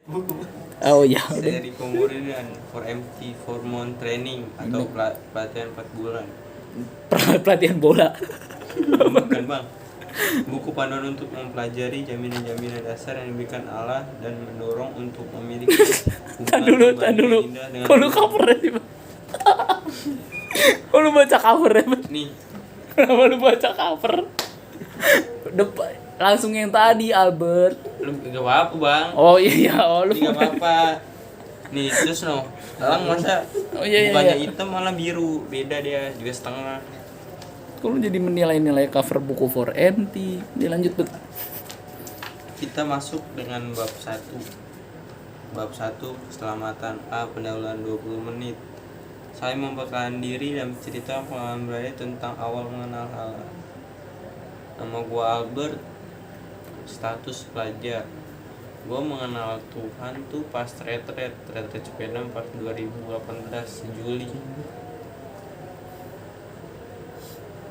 buku Oh iya. seri kemudian for MT for month training atau pelatihan 4 bulan. Pelatihan bola. Bukan bang, buku panduan untuk mempelajari jaminan-jaminan dasar yang diberikan Allah dan mendorong untuk memiliki Tahan hubungan dulu. pribadi yang indah dengan Kok lu Tuhan. covernya sih, Bang? Kok lu baca covernya, Bang? Nih, Kenapa lu baca cover? Depan langsung yang tadi, Albert. lu gak apa-apa bang. Oh iya, lu. Ini gak apa-apa. Nih terus no, orang masa Oh iya. bukannya hitam malah biru, beda dia juga setengah. Kok lu jadi menilai-nilai cover buku 4MT? Dilanjut, Bet. Kita masuk dengan bab 1. Bab 1 keselamatan A, pendahuluan 20 menit. Saya memperkenalkan diri dan cerita pengalaman pribadi tentang awal mengenal Allah. Nama gua Albert, status pelajar. Gua mengenal Tuhan tuh pas retret Cependam pas 2018 Juli.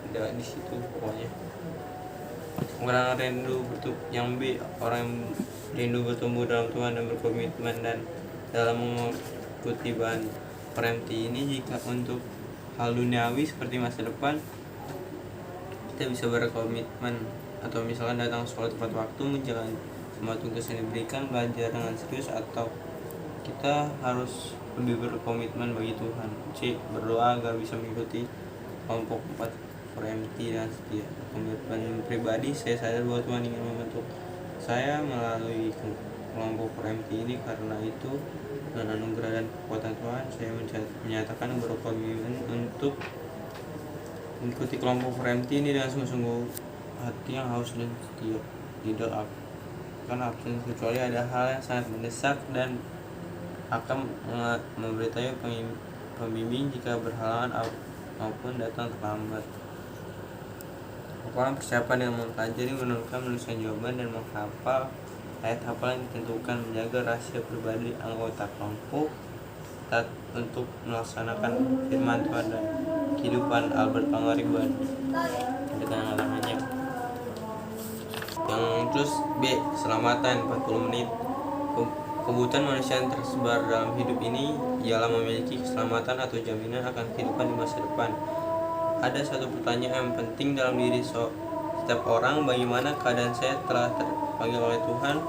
Udah di situ pokoknya. Orang rindu yang B, orang yang rindu bertumbuh dalam Tuhan dan berkomitmen dan dalam mengikuti bahan peremti ini. Jika untuk hal duniawi seperti masa depan, kita bisa berkomitmen atau misalkan datang sholat tepat waktu, menjalani semua tugas yang diberikan, belajar dengan serius, atau kita harus lebih berkomitmen bagi Tuhan. C, berdoa agar bisa mengikuti kelompok 4 4MT dan setia. Komitmen pribadi, saya sadar bahwa Tuhan ingin membentuk saya melalui kelompok 4MT ini. Karena itu dengan anugerah dan kekuatan Tuhan, saya menyatakan berkomitmen untuk mengikuti kelompok 4MT ini dengan sungguh-sungguh hati yang haus dan setia. Tidak akan absen kecuali ada hal yang sangat mendesak dan akan memberitahu pembimbing jika berhalangan maupun datang terlambat. Pokoknya persiapan dengan mempelajari, menurunkan penulisan jawaban, dan menghafal ayat hafalan ditentukan, menjaga rahasia pribadi anggota kelompok untuk melaksanakan firman Tuhan dan kehidupan Albert Pangaribuan dengan namanya. Yang terus B, keselamatan 40 menit. Kebutuhan manusia yang tersebar dalam hidup ini ialah memiliki keselamatan atau jaminan akan kehidupan di masa depan. Ada satu pertanyaan yang penting dalam diri setiap orang, bagaimana keadaan saya telah terpanggil oleh Tuhan?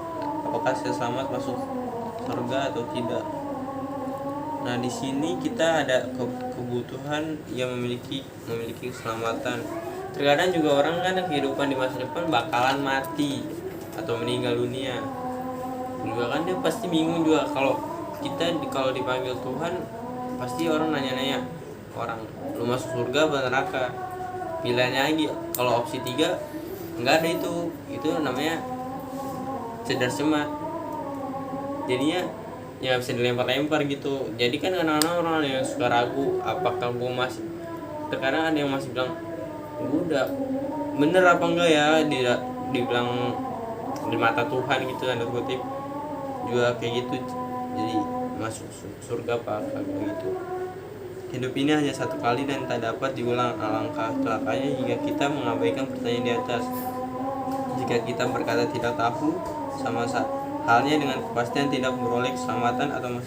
Apakah saya selamat masuk surga atau tidak? Nah, di sini kita ada kebutuhan yang memiliki keselamatan. Terkadang juga orang kan kehidupan di masa depan bakalan mati atau meninggal dunia. Juga kan dia pasti bingung juga kalau dipanggil Tuhan, pasti orang nanya-nanya, orang lu masuk surga atau neraka? Pilihannya lagi, kalau opsi 3 enggak ada, itu namanya cedar semat. Jadinya ya bisa dilempar-lempar gitu. Jadi kan kadang-kadang orang yang suka ragu, apakah gue masih, terkadang ada yang masih bilang gue udah bener apa enggak ya, dibilang di mata Tuhan gitu, tanda kutip juga kayak gitu. Jadi masuk surga apa kagak gitu. Hidup ini hanya satu kali dan tak dapat diulang. Alangkah celakanya jika kita mengabaikan pertanyaan di atas. Jika kita berkata tidak tahu, sama halnya dengan kepastian tidak beroleh keselamatan atau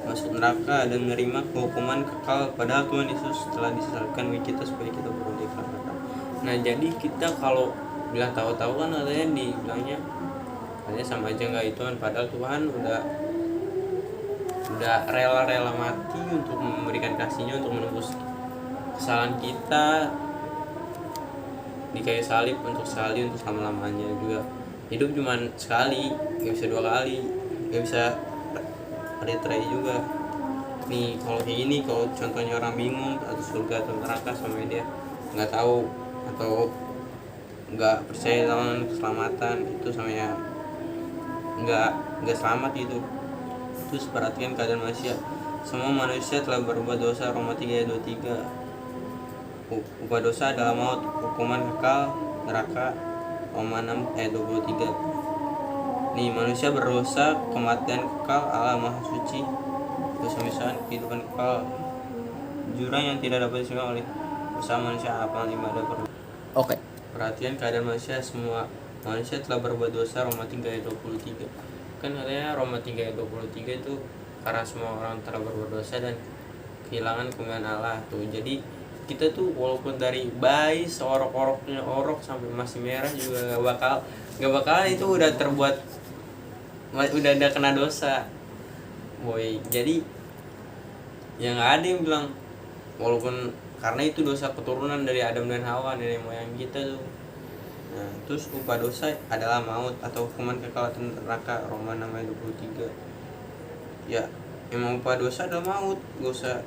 masuk neraka dan menerima hukuman kekal. Padahal Tuhan Yesus telah disalibkan bagi kita supaya kita beroleh keselamatan. Nah, jadi kita kalau bilang tahu-tahu kan katanya dibilangnya katanya sama aja nggak itu kan, padahal Tuhan udah rela mati untuk memberikan kasihnya untuk menebus kesalahan kita di kayu salib, untuk selama-lamanya juga. Hidup cuma sekali, gak bisa 2 kali, gak bisa retry juga. Nih kalau kayak gini, kalau contohnya orang bingung atau surga atau neraka sama dia nggak tahu atau nggak percaya sama keselamatan, itu sama ya nggak selamat gitu. Terus perhatikan keadaan manusia. Semua manusia telah berbuat dosa, Roma 3 ayat 23. Upah dosa adalah maut, hukuman kekal neraka, Roma 6 ayat 23. Nih, manusia berdosa, kematian kekal, Allah Maha Suci, dosa kehidupan kekal, jurang yang tidak dapat disimpan oleh usaha manusia. Apa 5 ada perlu. Perhatian keadaan manusia. Semua manusia telah berbuat dosa, Roma 3 ayat 23. kan katanya Roma 3 ayat 23 itu karena semua orang telah berbuat dosa dan kehilangan kemuliaan Allah tuh. Jadi kita tuh walaupun dari bayi seorok-oroknya orok sampai masih merah juga gak bakal itu udah terbuat, udah ada kena dosa boy. Jadi yang ada yang bilang walaupun karena itu dosa keturunan dari Adam dan Hawa, nenek moyang kita tuh. Nah, terus upah dosa adalah maut atau hukuman kekal atau neraka, Roma 6 ayat 23. Ya, emang upah dosa adalah maut, dosa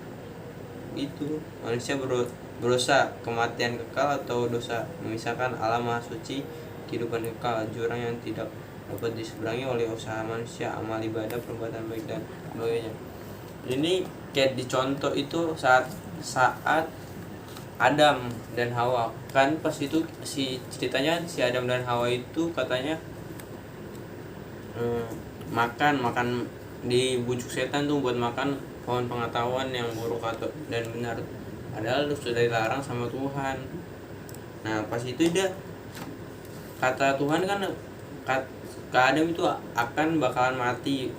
itu manusia berdosa kematian kekal atau dosa memisahkan Allah Maha Suci, kehidupan kekal, jurang yang tidak dapat diseberangi oleh usaha manusia, amal ibadah, perbuatan baik dan sebagainya. Ini kayak dicontoh itu saat Adam dan Hawa kan, pas itu ceritanya si Adam dan Hawa itu katanya makan dibujuk setan tuh buat makan pohon pengetahuan yang buruk atau dan benar, padahal sudah dilarang sama Tuhan. Nah pas itu dia kata Tuhan kan ke Adam itu akan bakalan mati,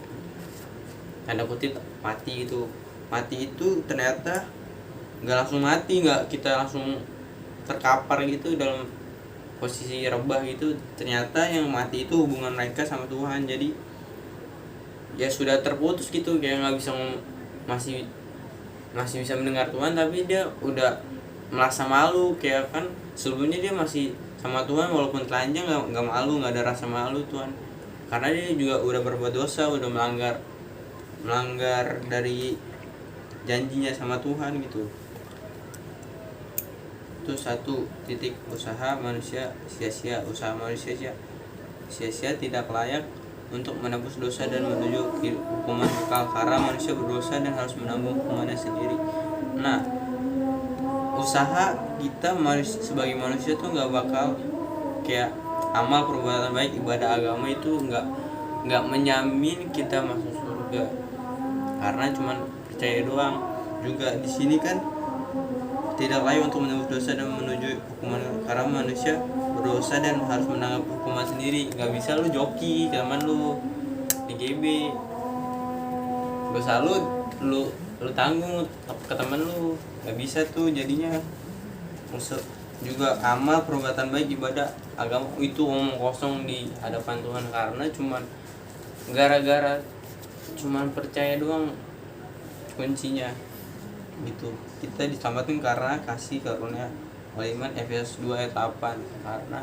tanda kutip mati itu ternyata nggak langsung mati, nggak kita langsung terkapar gitu dalam posisi rebah gitu. Ternyata yang mati itu hubungan mereka sama Tuhan. Jadi ya sudah terputus gitu, kayak nggak bisa masih bisa mendengar Tuhan, tapi dia udah merasa malu. Kayak kan sebelumnya dia masih sama Tuhan walaupun telanjang nggak malu, nggak ada rasa malu Tuhan, karena dia juga udah berbuat dosa, udah melanggar dari janjinya sama Tuhan gitu. Itu satu titik usaha manusia sia-sia tidak layak untuk menebus dosa dan menuju hukuman kekal, karena manusia berdosa dan harus menanggung hukumannya sendiri. Nah, usaha kita sebagai manusia tuh nggak bakal kayak amal perbuatan baik ibadah agama itu nggak menjamin kita masuk surga, karena cuman percaya doang. Juga di sini kan tidak layak untuk menebus dosa dan menuju hukuman, karena manusia berdosa dan harus menanggung hukuman sendiri. Nggak bisa lu joki zaman lu di GB, dosa lu tanggung ke temen lu, nggak bisa tuh jadinya. Juga amal perbuatan baik ibadah agama itu omong kosong di hadapan Tuhan, karena cuman gara-gara cuman percaya doang kuncinya gitu. Kita diselamatkan karena kasih karunia oleh iman, Efesus 2 ayat 8. Karena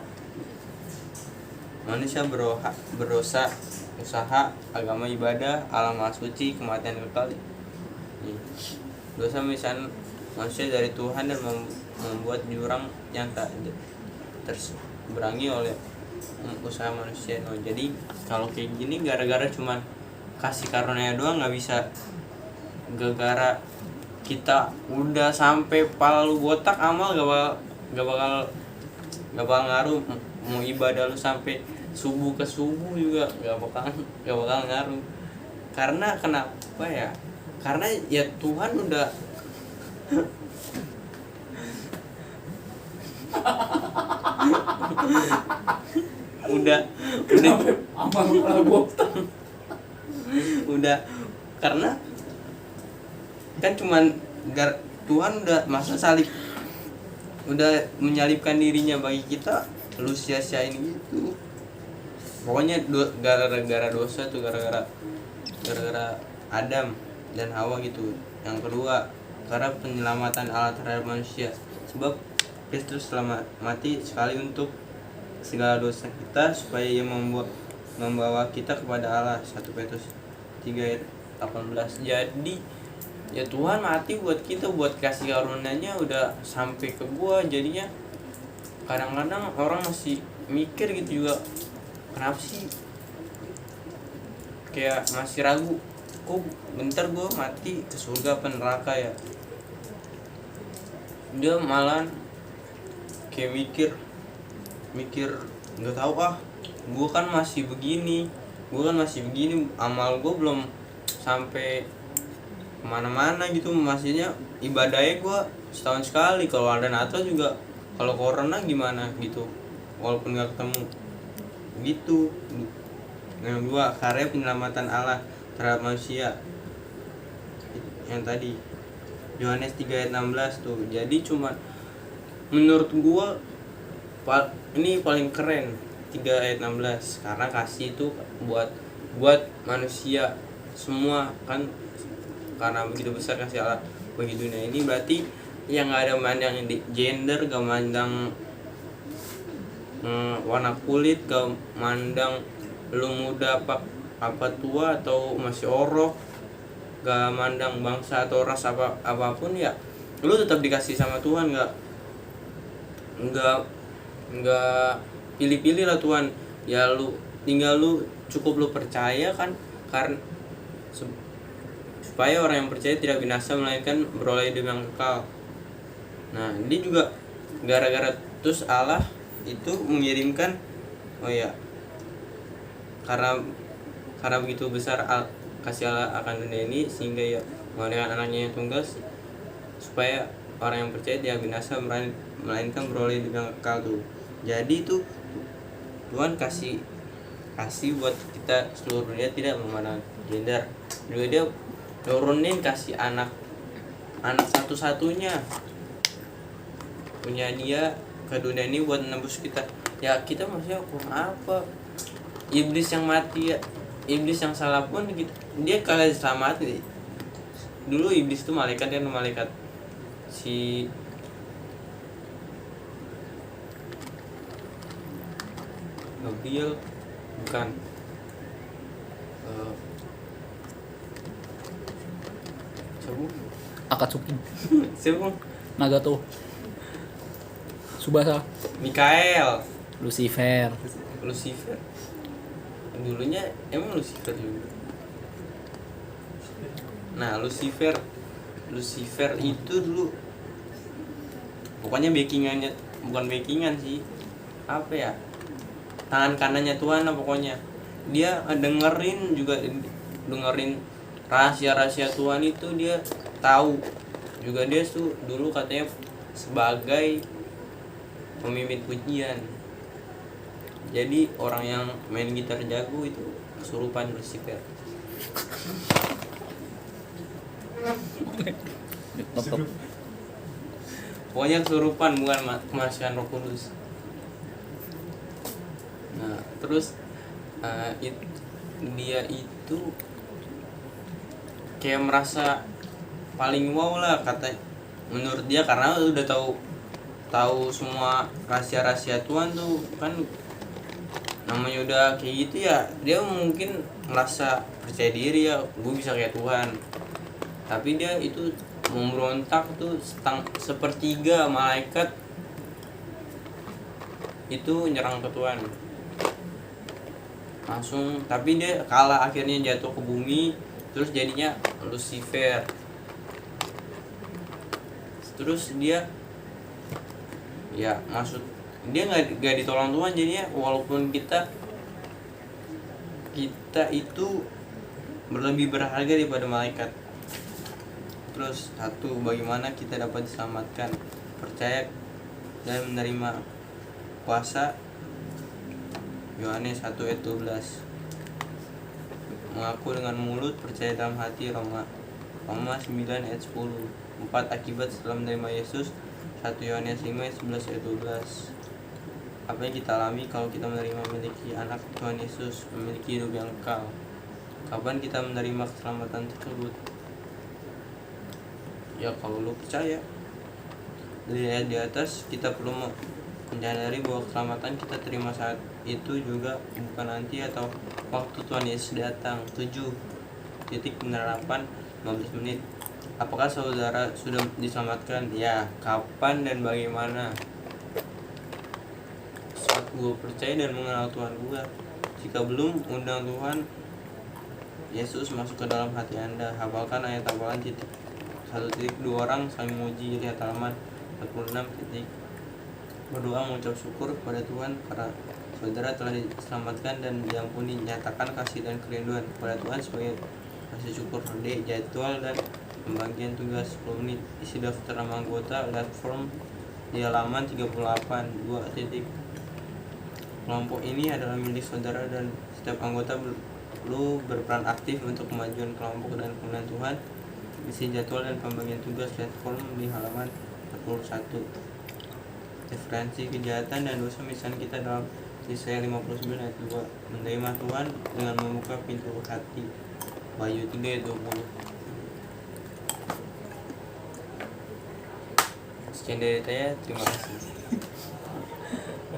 manusia berdosa, usaha agama ibadah, alam maha suci, kematian kekal. Dosa misalnya manusia dari Tuhan dan membuat jurang yang tak terseberangi oleh usaha manusia. Jadi kalau kayak gini gara-gara cuman kasih karunia doang nggak bisa, gara-gara kita udah sampai palu botak amal gak bakal ngaruh. Mau ibadah lu sampai subuh ke subuh juga gak bakal ngaruh. Karena kenapa ya? Karena ya Tuhan udah udah karena kan cuman Tuhan udah masa salib, udah menyalibkan dirinya bagi kita, lu sia-siain gitu. Pokoknya gara-gara dosa tuh, gara-gara Adam dan Hawa gitu. Yang kedua, karena penyelamatan Allah terhadap manusia, sebab Kristus telah mati sekali untuk segala dosa kita, supaya ia membawa kita kepada Allah. 1 Petrus 3 ayat 18. Jadi ya Tuhan mati buat kita, buat kasih karunia-Nya udah sampai ke gua. Jadinya kadang-kadang orang masih mikir gitu juga, kenapa sih kayak masih ragu, kok bentar gua mati ke surga apa neraka ya. Dia malah kayak mikir nggak tahu gua kan masih begini, amal gua belum sampai kemana-mana gitu. Maksudnya ibadahnya gue setahun sekali, kalau ada Natal juga, kalau corona gimana gitu, walaupun nggak ketemu gitu. Yang kedua, karya penyelamatan Allah terhadap manusia. Yang tadi Yohanes 3 ayat 16 tuh. Jadi cuma menurut gua ini paling keren 3 ayat 16 karena kasih itu buat manusia semua kan, karena begitu besar kasih Allah bagi dunia ini. Berarti yang gak ada mandang gender, gak mandang warna kulit, gak mandang lu muda apa tua atau masih orok, gak mandang bangsa atau ras apapun ya, lu tetap dikasih sama Tuhan. Nggak pilih-pilih lah Tuhan ya. Lu tinggal cukup lu percaya kan, karena supaya orang yang percaya tidak binasa melainkan beroleh hidup yang kekal. Nah ini juga gara-gara terus Allah itu mengirimkan, karena begitu besar kasih Allah akan dunia ini, sehingga ya mengadakan anaknya yang tunggal supaya orang yang percaya tidak binasa melainkan beroleh hidup yang kekal tuh. Jadi itu Tuhan kasih buat kita seluruh dunia, tidak memandang gender. Juga dia turunin kasih anak satu-satunya punya dia ke dunia ini buat menembus kita. Ya kita maksudnya kurang apa? Iblis yang mati ya, iblis yang salah pun dia kagak diselamat. Dulu iblis itu malaikat si Gabriel, bukan Akatsuki, siapa? Nagato, Subasa, Mikael, Lucifer. Dulunya emang Lucifer juga. Nah Lucifer itu dulu pokoknya bukan backingan sih, apa ya, tangan kanannya Tuhan lah pokoknya. Dia dengerin rahasia Tuhan itu, dia tahu juga. Dia tuh dulu katanya sebagai pemimpin pujian. Jadi orang yang main gitar jago itu kesurupan Lucifer. Pokoknya kesurupan, bukan kemasukan Roh Kudus. Nah terus dia itu kayak merasa paling wow lah katanya menurut dia, karena udah tahu semua rahasia Tuhan tuh kan, namanya udah kayak gitu ya. Dia mungkin merasa percaya diri ya, gue bisa kayak Tuhan. Tapi dia itu memberontak tuh, sepertiga malaikat itu nyerang ke Tuhan langsung. Tapi dia kalah, akhirnya jatuh ke bumi. Terus jadinya Lucifer. Terus dia ya maksud dia nggak ditolong Tuhan, jadinya walaupun kita itu berlebih berharga daripada malaikat. Terus satu, bagaimana kita dapat diselamatkan? Percaya dan menerima kuasa. Yohanes 1 ayat 12. Mengaku dengan mulut, percaya dalam hati. Roma 9 ayat 10. 4 akibat setelah menerima Yesus. 1 Yohanes 5 ayat 11 ayat 12. Apa yang kita alami kalau kita memiliki anak Tuhan Yesus, memiliki hidup yang kekal? Kapan kita menerima keselamatan tersebut? Ya kalau lu percaya. Dari ayat di atas kita perlu menyadari bahwa keselamatan kita terima saat itu juga, bukan nanti atau waktu Tuhan Yesus datang. 7. Titik penerapan 15 menit. Apakah saudara sudah diselamatkan? Ya, kapan dan bagaimana? Saat gue percaya dan mengenal Tuhan gue. Jika belum, undang Tuhan Yesus masuk ke dalam hati Anda. Hafalkan ayat hafalan 1. 2 orang saling memuji. Lihat halaman 46. Berdoa mengucap syukur kepada Tuhan karena saudara telah diselamatkan dan diampuni. Nyatakan kasih dan kerinduan kepada Tuhan sebagai kasih syukur. D. Jadwal dan pembagian tugas 10 menit. Isi daftar nama anggota. Lihat form di halaman 38. 2. Kelompok ini adalah milik saudara dan Setiap anggota perlu berperan aktif untuk kemajuan kelompok dan kemuliaan Tuhan. Isi jadwal dan pembagian tugas lihat form di halaman 41. Referensi kejahatan dan dosa misalnya kita dalam Yesaya 59 ayat 2. Menerima Tuhan dengan membuka pintu hati. Wahyu 3 ayat 20. Sekian dari saya, terima kasih.